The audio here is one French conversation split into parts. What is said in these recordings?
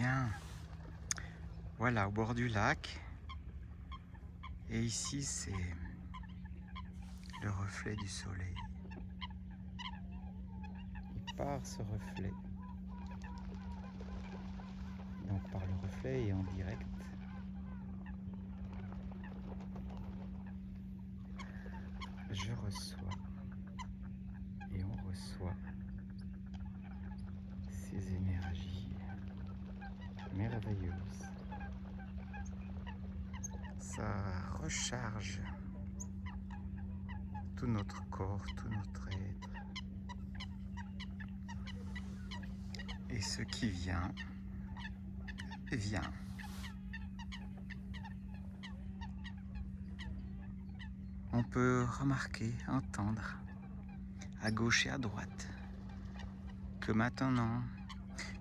bien. Voilà, au bord du lac. Et ici, c'est le reflet du soleil. Et par ce reflet, donc par le reflet et en direct, je reçois et on reçoit ces énergies merveilleuses. Ça recharge tout notre corps, tout notre être. Et ce qui vient, vient. On peut remarquer, entendre, à gauche et à droite, que maintenant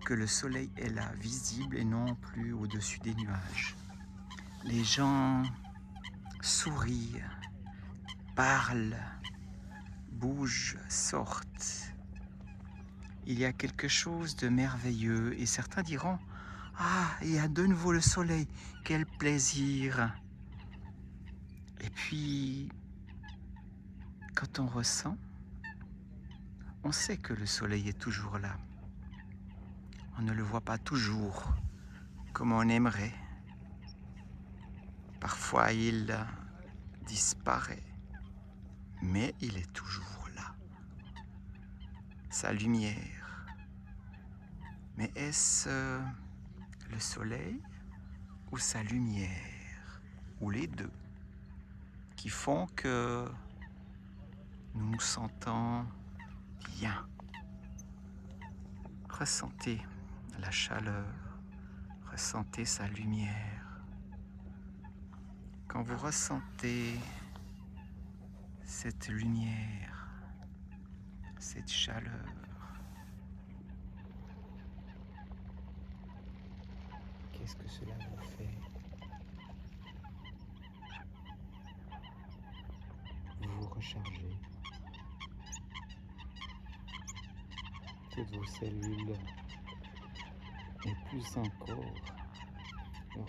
que le soleil est là, visible et non plus au-dessus des nuages, les gens sourient, parlent, bougent, sortent. Il y a quelque chose de merveilleux et certains diront « Ah, il y a de nouveau le soleil, quel plaisir !» Et puis, quand on ressent, on sait que le soleil est toujours là. On ne le voit pas toujours comme on aimerait. Parfois, il disparaît, mais il est toujours là. Sa lumière. Mais est-ce le soleil ou sa lumière, ou les deux, qui font que nous nous sentons bien? Ressentez la chaleur, ressentez sa lumière. Quand vous ressentez cette lumière, cette chaleur, qu'est-ce que cela vous fait? Vous vous rechargez. Toutes vos cellules et plus encore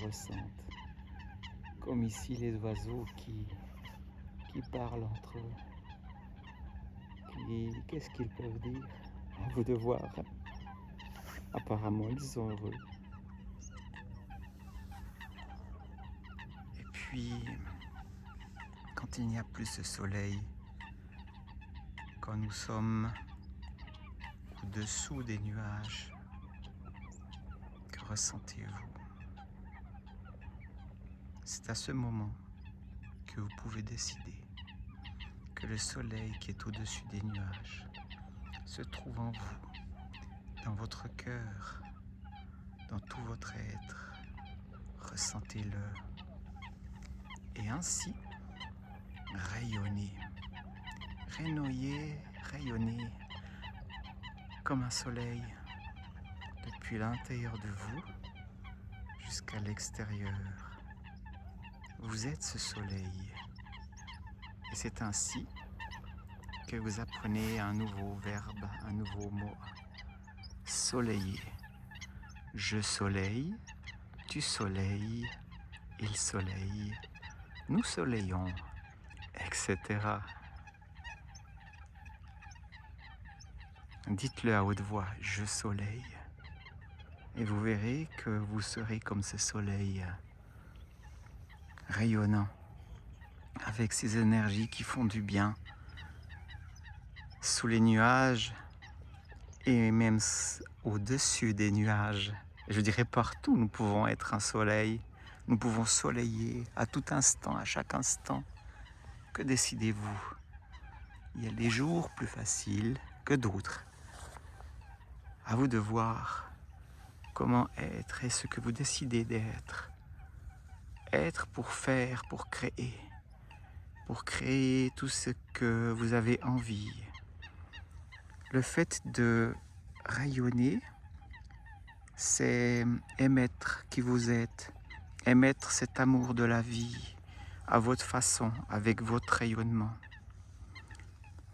ressentent, comme ici les oiseaux qui parlent entre eux. Qu'est-ce qu'ils peuvent dire? À vous de voir. Apparemment, ils sont heureux. Et puis, quand il n'y a plus ce soleil, quand nous sommes au-dessous des nuages, que ressentez-vous? C'est à ce moment que vous pouvez décider que le soleil qui est au-dessus des nuages se trouve en vous, dans votre cœur, dans tout votre être. Ressentez-le et ainsi rayonnez, rayonnez comme un soleil depuis l'intérieur de vous jusqu'à l'extérieur. Vous êtes ce soleil et c'est ainsi que vous apprenez un nouveau verbe, un nouveau mot. Soleiller. Je soleille, tu soleilles, il soleille, nous soleillons, etc. Dites-le à haute voix, je soleille. Et vous verrez que vous serez comme ce soleil rayonnant, avec ces énergies qui font du bien, sous les nuages et même au-dessus des nuages. Je dirais partout, nous pouvons être un soleil, nous pouvons soleiller à tout instant, à chaque instant. Que décidez-vous? Il y a des jours plus faciles que d'autres. À vous de voir comment être et ce que vous décidez d'être. Être pour faire, pour créer tout ce que vous avez envie. Le fait de rayonner, c'est émettre qui vous êtes, émettre cet amour de la vie à votre façon, avec votre rayonnement.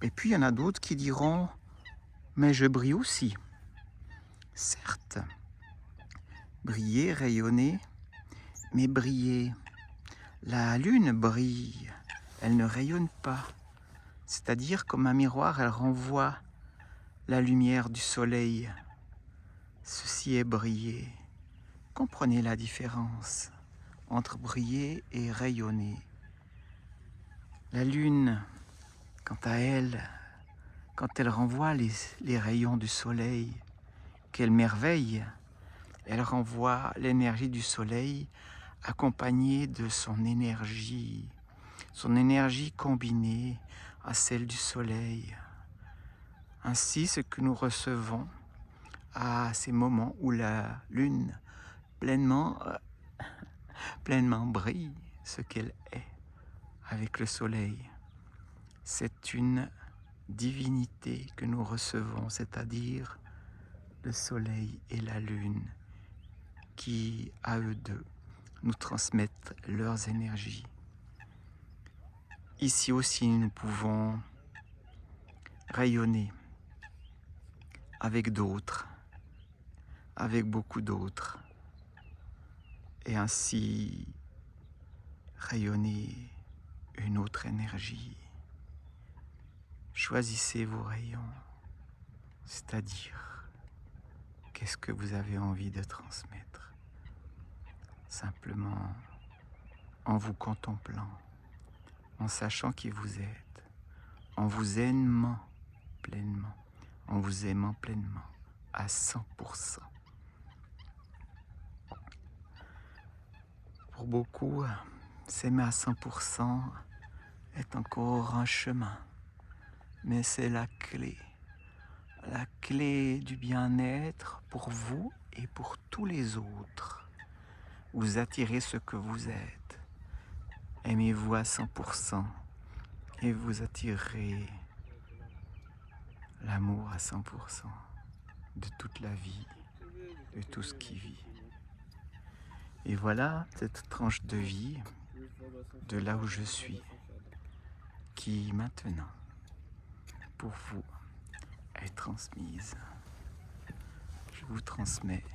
Et puis il y en a d'autres qui diront « mais je brille aussi ». Certes, briller, rayonner, mais briller. La lune brille, elle ne rayonne pas. C'est-à-dire, comme un miroir, elle renvoie la lumière du soleil. Ceci est briller. Comprenez la différence entre briller et rayonner. La lune, quant à elle, quand elle renvoie les rayons du soleil, quelle merveille! Elle renvoie l'énergie du soleil accompagnée de son énergie combinée à celle du soleil. Ainsi, ce que nous recevons à ces moments où la lune pleinement brille, ce qu'elle est avec le soleil, c'est une divinité que nous recevons, c'est-à-dire le soleil et la lune qui, à eux deux, nous transmettent leurs énergies. Ici aussi, nous pouvons rayonner avec d'autres, avec beaucoup d'autres, et ainsi rayonner une autre énergie. Choisissez vos rayons, c'est-à-dire qu'est-ce que vous avez envie de transmettre, simplement en vous contemplant, en sachant qui vous êtes, en vous aimant pleinement, à 100%. Pour beaucoup, s'aimer à 100% est encore un chemin, mais c'est la clé du bien-être pour vous et pour tous les autres. Vous attirez ce que vous êtes. Aimez-vous à 100% et vous attirez l'amour à 100% de toute la vie, de tout ce qui vit. Et voilà cette tranche de vie de là où je suis, qui maintenant, pour vous, est transmise. Je vous transmets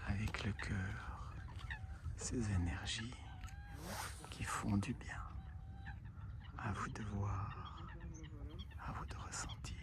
avec le cœur ces énergies qui font du bien. À vous de voir, à vous de ressentir.